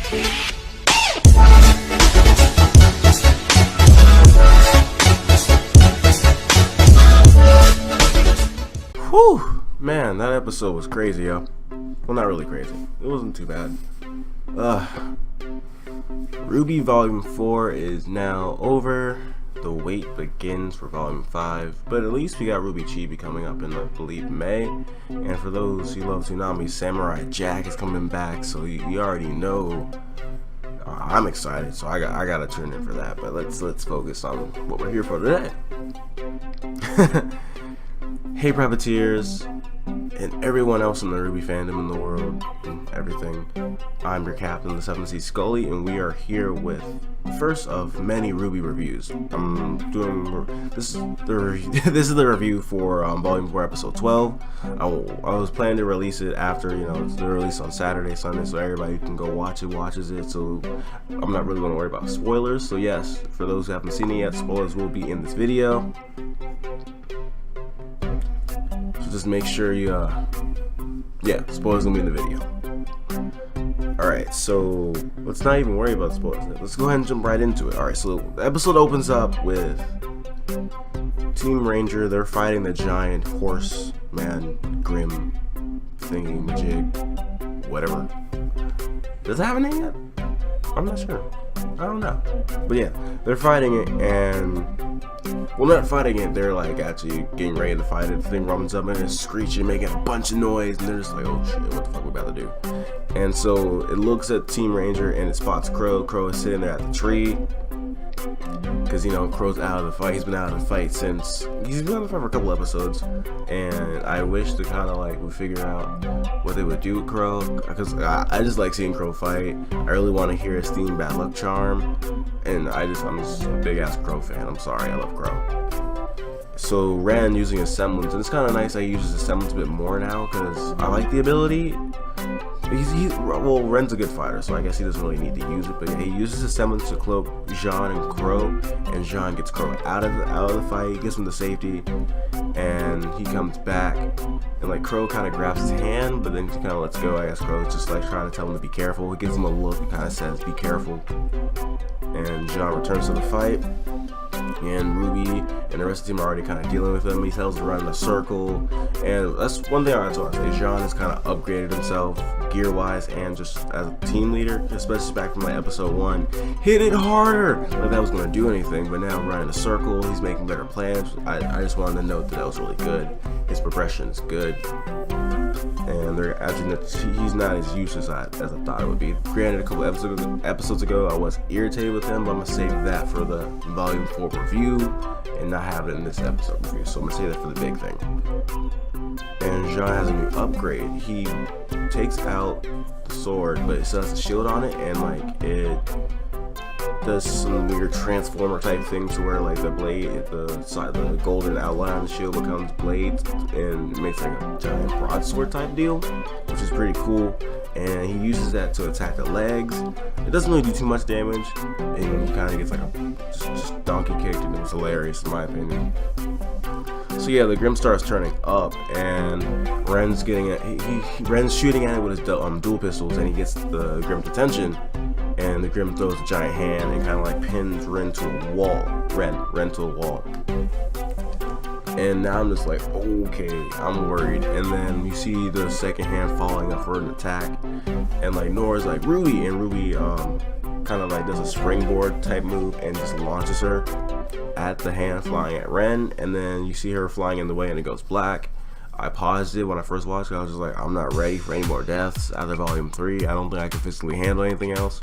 Whew, man, that episode was crazy, yo. Well, not really crazy. It wasn't too bad. Rwby Volume 4 is now over. The wait begins for Volume 5. But at least we got Rwby coming up in, I believe, May. And for those who love Tsunami, Samurai Jack is coming back. So you already know. I'm excited, so I gotta tune in for that. But let's focus on what we're here for today. Hey Privateers, and everyone else in the Rwby fandom in the world, and everything. I'm your captain, the 7th Sea Scully, and we are here with the first of many Rwby reviews. I'm doing this is the review for Volume 4, Episode 12. I was planning to release it after it's the release on Saturday, Sunday, so everybody can go watches it. So I'm not really going to worry about spoilers. So yes, for those who haven't seen it yet, spoilers will be in this video. So just make sure you, spoilers gonna be in the video. Alright, so let's not even worry about spoilers. Let's go ahead and jump right into it. Alright, so the episode opens up with Team Ranger. They're fighting the giant horse man, Grim thingy majig, whatever. Does it have a name yet? I'm not sure. I don't know. But yeah, they're fighting it, and well, not fighting it, they're like actually getting ready to fight it. The thing runs up and it's screeching, making a bunch of noise, and they're just like, oh shit, what the fuck we about to do? And so it looks at Team Ranger and it spots Crow. Crow is sitting there at the tree. Because Crow's out of the fight. He's been out of the fight since he's been out of the fight for a couple episodes, and I wish they kind of would figure out what they would do with Crow, because I just like seeing Crow fight. I really want to hear his theme, Bad Luck Charm, and I'm just a big ass Crow fan. I'm sorry, I love Crow. So Ren using his semblance, and it's kind of nice that he uses his semblance a bit more now, because I like the ability. Well, Ren's a good fighter, so I guess he doesn't really need to use it. But he uses his semblance to cloak Jean and Crow, and Jean gets Crow out of the fight. He gets him to safety, and he comes back, and Crow kind of grabs his hand, but then he kind of lets go. I guess Crow's just trying to tell him to be careful. He gives him a look. He kind of says, "Be careful." And Jean returns to the fight. And Rwby and the rest of the team are already kind of dealing with him. He tells him to run in a circle, and that's one thing I want to say. Jean has kind of upgraded himself gear-wise and just as a team leader, especially back from episode 1. Hit it harder! Like that was going to do anything, but now running a circle, he's making better plans. I just wanted to note that was really good. His progression is good. And they're actually he's not as useless as I thought it would be. Granted, a couple episodes ago, I was irritated with him, but I'm gonna save that for the Volume 4 review and not have it in this episode review. So I'm gonna save that for the big thing. And Jean has a new upgrade. He takes out the sword, but it still has a shield on it, and it does some weird transformer type thing to where the blade, the golden outline on the shield becomes blades, and it makes a giant broadsword type deal, which is pretty cool. And he uses that to attack the legs. It doesn't really do too much damage, and he kind of gets a just donkey kicked, and it was hilarious in my opinion. So yeah, the Grim starts turning up, and Ren's Ren's shooting at it with his dual pistols, and he gets the Grim's attention. And the Grim throws a giant hand and kind of pins Ren to a wall. Ren to a wall. And now I'm just okay, I'm worried. And then you see the second hand falling up for an attack. And Nora's Rwby, and Rwby kind of does a springboard type move and just launches her at the hand flying at Ren. And then you see her flying in the way and it goes black. I paused it when I first watched it. I was just I'm not ready for any more deaths out of Volume 3. I don't think I can physically handle anything else.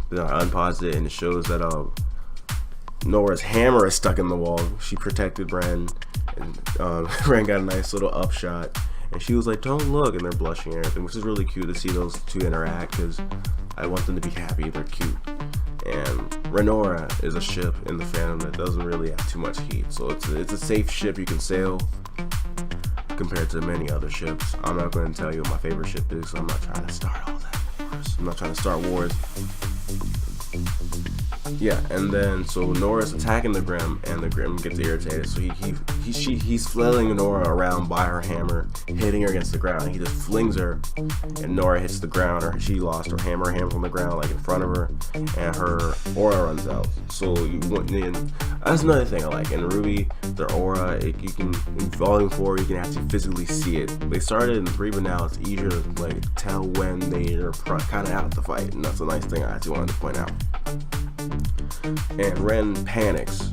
Then I unpaused it, and it shows that Nora's hammer is stuck in the wall. She protected Ren, and Ren got a nice little upshot. And she was like, "Don't look," and they're blushing and everything, which is really cute to see those two interact, because I want them to be happy. They're cute. And Renora is a ship in the fandom that doesn't really have too much heat, so it's a safe ship you can sail compared to many other ships. I'm not going to tell you what my favorite ship is, so I'm not trying to start all that wars. I'm not trying to start wars. Yeah, and then so Nora's attacking the Grim, and the Grim gets irritated. So he's flailing Nora around by her hammer, hitting her against the ground. He just flings her, and Nora hits the ground, or she lost her hammer on the ground, like in front of her, and her aura runs out. So that's another thing I like in Rwby. Their aura, you can in Volume 4, you can actually physically see it. They started in 3, but now it's easier to like tell when they're kind of out the fight, and that's a nice thing I actually wanted to point out. And Ren panics,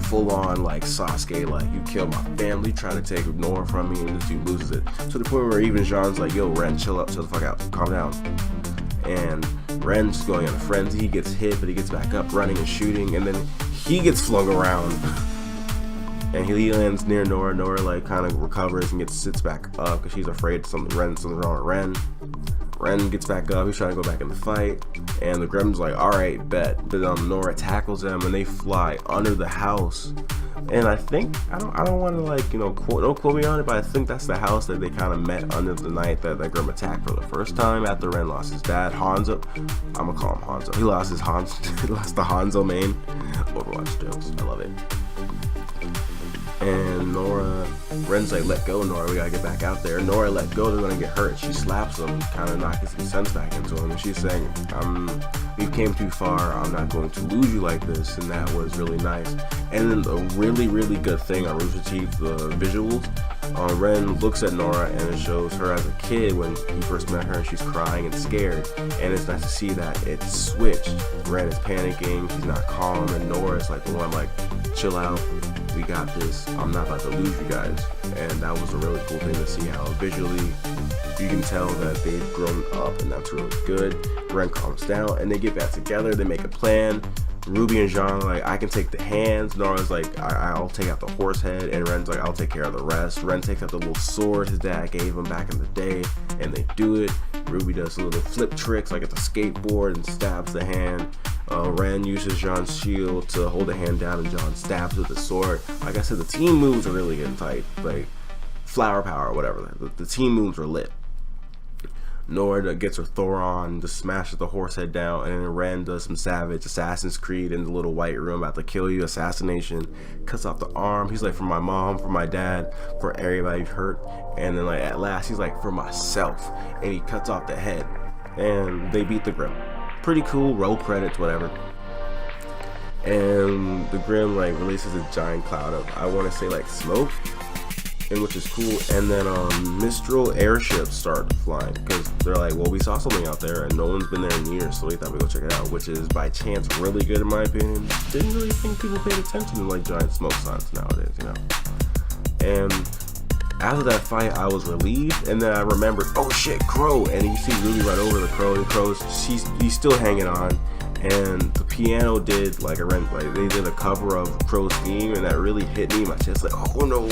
full on like Sasuke, like you killed my family, trying to take Nora from me, and this dude loses it to the point where even Jean's like, yo Ren, chill up, chill the fuck out, calm down. And Ren's going in a frenzy. He gets hit, but he gets back up, running and shooting, and then he gets flung around and he lands near Nora. Nora like kind of recovers and sits back up because she's afraid something's wrong with Ren. Ren gets back up, he's trying to go back in the fight, and the Grim's like, alright, bet. But Nora tackles them and they fly under the house. And I think, I don't want to like, don't quote me on it, but I think that's the house that they kind of met under the night that Grim attacked for the first time after Ren lost his dad, Hanzo. I'm gonna call him Hanzo. He lost the Hanzo main. Overwatch jokes, I love it. And Ren's like, let go, Nora, we gotta get back out there. Nora let go, they're gonna get hurt. She slaps him, kind of knocking some sense back into him, and she's saying, we came too far, I'm not going to lose you like this. And that was really nice. And then a really, really good thing on Rooster Teeth, the visuals, Ren looks at Nora and it shows her as a kid when he first met her, and she's crying and scared, and it's nice to see that it's switched. Ren is panicking, he's not calm, and Nora's like the one like, chill out, we got this, I'm not about to lose you guys. And that was a really cool thing to see how visually you can tell that they've grown up, and that's really good. Ren calms down and they get back together, they make a plan. Rwby and Jean are like, I can take the hands. Nora's like, I'll take out the horse head, and Ren's like, I'll take care of the rest. Ren takes out the little sword his dad gave him back in the day, and they do it. Rwby does a little flip tricks like it's a skateboard and stabs the hand. Ren uses Jean's shield to hold the hand down, and Jean stabs with the sword. Like I said, the team moves are really getting tight, like flower power or whatever. The team moves are lit. Nora gets her Thor on, just smashes the horse head down, and then Ren does some savage Assassin's Creed in the little white room, about to kill you, assassination, cuts off the arm. He's like, for my mom, for my dad, for everybody hurt. And then like at last he's like, for myself, and he cuts off the head, and they beat the Grim. Pretty cool, roll credits, whatever. And the Grim like releases a giant cloud of, I want to say like smoke, and which is cool. And then Mistral airships start flying because they're like, well, we saw something out there and no one's been there in years, so we thought we'd go check it out, which is by chance really good in my opinion. Didn't really think people paid attention to like giant smoke signs nowadays, And after that fight, I was relieved, and then I remembered, oh shit, Crow, and you see Rwby right over the Crow. The Crow's he's still hanging on, and the piano did like they did a cover of Crow's theme, and that really hit me in my chest, like, oh no.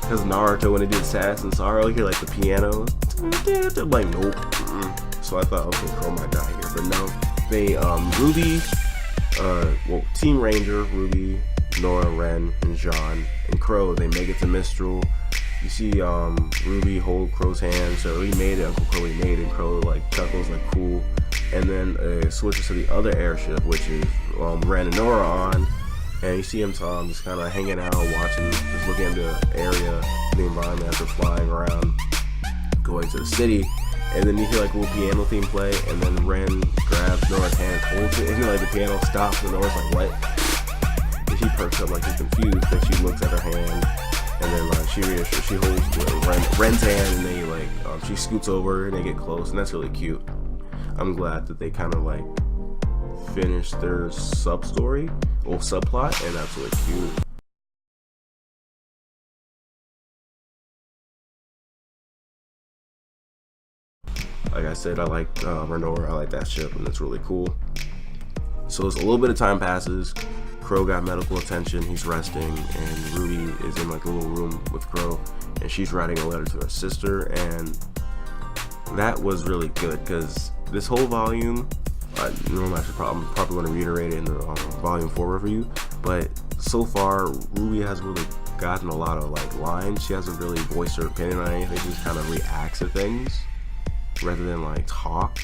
Because Naruto, when they did Sadness and Sorrow, you hear like the piano, they're like, nope. So I thought, okay, Crow might die here, but no. They Rwby, Team Ranger, Rwby, Nora, Ren, and Jean, and Crow, they make it to Mistral. You see Rwby hold Crow's hand, so he made it, Uncle Crow, he made it, Crow like chuckles like cool. And then it switches to the other airship, which is Ren and Nora on. And you see him just kind of hanging out, watching, just looking at the area, the environment as they're flying around, going to the city. And then you hear like a little piano theme play, and then Ren grabs Nora's hand, holds it, and then like the piano stops, and Nora's like, what? And she perks up like she's confused, then she looks at her hand, and then like she holds Ren's hand, and they like, she scoots over, and they get close, and that's really cute. I'm glad that they kind of like finish their subplot, and that's really cute. Like I said, I like Renora, I like that ship, and it's really cool. So it's a little bit of time passes. Crow got medical attention, he's resting, and Rwby is in like a little room with Crow, and she's writing a letter to her sister, and that was really good because this whole volume, I should probably want to reiterate it in the volume 4 review, but so far Rwby has really gotten a lot of like lines. She hasn't really voiced her opinion on anything, she just kind of reacts to things rather than like talk,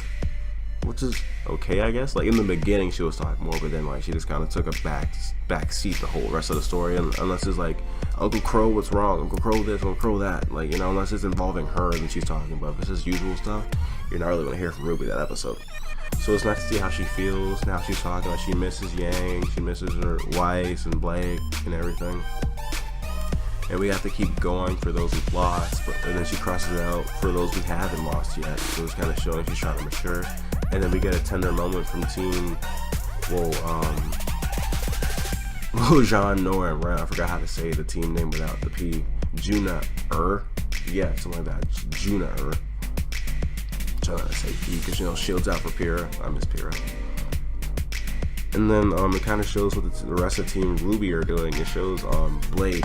which is okay, I guess. Like in the beginning she was talking more, but then like she just kind of took a back seat the whole rest of the story, and unless it's like Uncle Crow, what's wrong, Uncle Crow this, Uncle Crow that, like, you know, unless it's involving her and she's talking about. If it's just usual stuff, you're not really gonna hear from Rwby that episode. So it's nice to see how she feels now. She's talking like she misses Yang, she misses her Weiss and Blake and everything. And we have to keep going for those we've lost, and then she crosses it out for those we haven't lost yet. So it's kind of showing she's trying to mature. And then we get a tender moment from Team, Jean, Nora, and Ren. I forgot how to say the team name without the P. Juna-er. Yeah, something like that. Juna-er. Trying to say P because, you know, shields out for Pyrrha. I miss Pyrrha. And then it kind of shows what the rest of Team Rwby are doing. It shows Blake.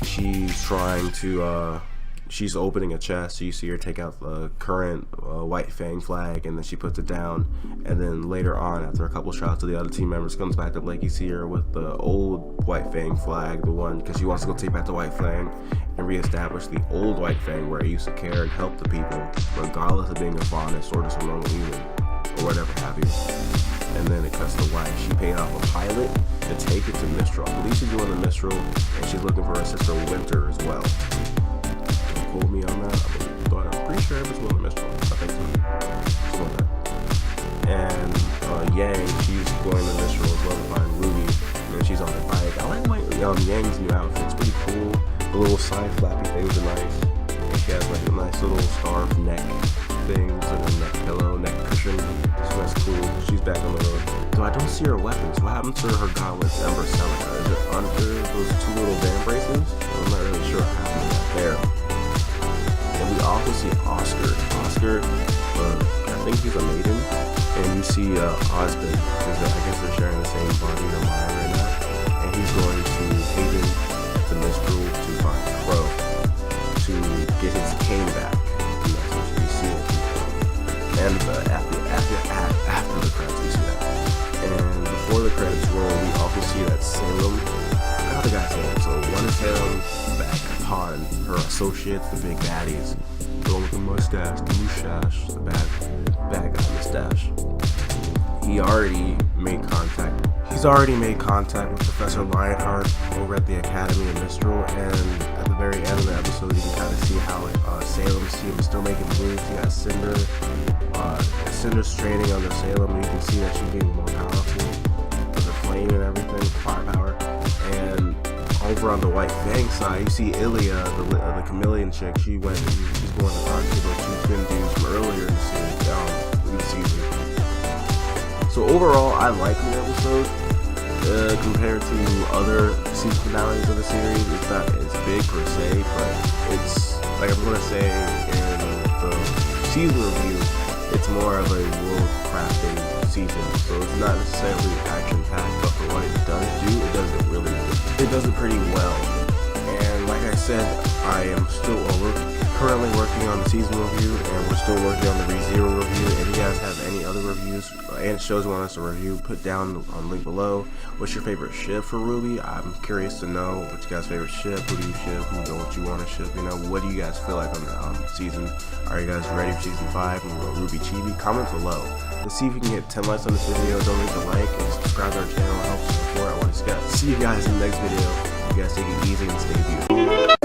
She's trying to, she's opening a chest. So you see her take out the current White Fang flag, and then she puts it down. And then later on, after a couple shots of the other team members, comes back to Blake. You see her with the old White Fang flag, the one, because she wants to go take back the White Fang and reestablish the old White Fang where it used to care and help the people, regardless of being a faunus or just a normal human, or whatever have you. And then it cuts to White. She paid off a pilot to take it to Mistral. I believe she's doing the Mistral, and she's looking for her sister Winter as well. Don't quote me on that. I'm pretty sure it was doing the Mistral. I think so. And Yang, she's going to Mistral as well to find Rwby. And she's on the bike. I like Yang's new outfit. It's pretty cool. The little side flappy things are nice. And she has like a nice little scarf neck things and a neck pillow, neck cushion. So that's cool. She's back on the road. Though I don't see her weapons. What happened to her gauntlets and Celica? Is it under those two little band bracelets? I'm not really sure what happened to that there. And we also see Oscar. Oscar, I think he's a maiden. And you see Osmond, because I guess they're sharing the same body or mind right now. And he's going to Haven, the Mistral, to find Crow to get his cane back. And that's what we see it. And after the credits, we see that. And before the credits roll, we also see that Salem, I forgot the guy's name. So one is Salem back upon her associates, the big baddies. The one with the mustache, the mustache, the bad guy mustache. He's already made contact with Professor Lionheart over at the Academy in Mistral, and at the very end of the episode you can kind of see how Salem's team is still making moves. You got Cinder, Cinder's training under Salem, and you can see that she's getting more powerful with the flame and everything, with the firepower. And over on the White Fang side, you see Ilya, the chameleon chick. She's going to talk to those two twin dudes from earlier in the season. So overall, I like the episode compared to other season finales of the series. It's not as big per se, but it's, like I'm gonna say in the season review, it's more of a world crafting season. So it's not necessarily action packed, but for what it does do, it does it pretty well. And like I said, I am still currently working on the season review, and we're still working on the ReZero review. If you guys have any other reviews and shows you want us to review, put down on link below. What's your favorite ship for Rwby? I'm curious to know what's your guys' favorite ship. Who do you ship? Who know what you want to ship? You know, what do you guys feel like on the season? Are you guys ready for season 5 and Rwby Chibi? Comment below. Let's see if we can get 10 likes on this video. Don't forget to like and subscribe to our channel. It helps support. I want to see you guys in the next video. You guys take it easy and stay beautiful.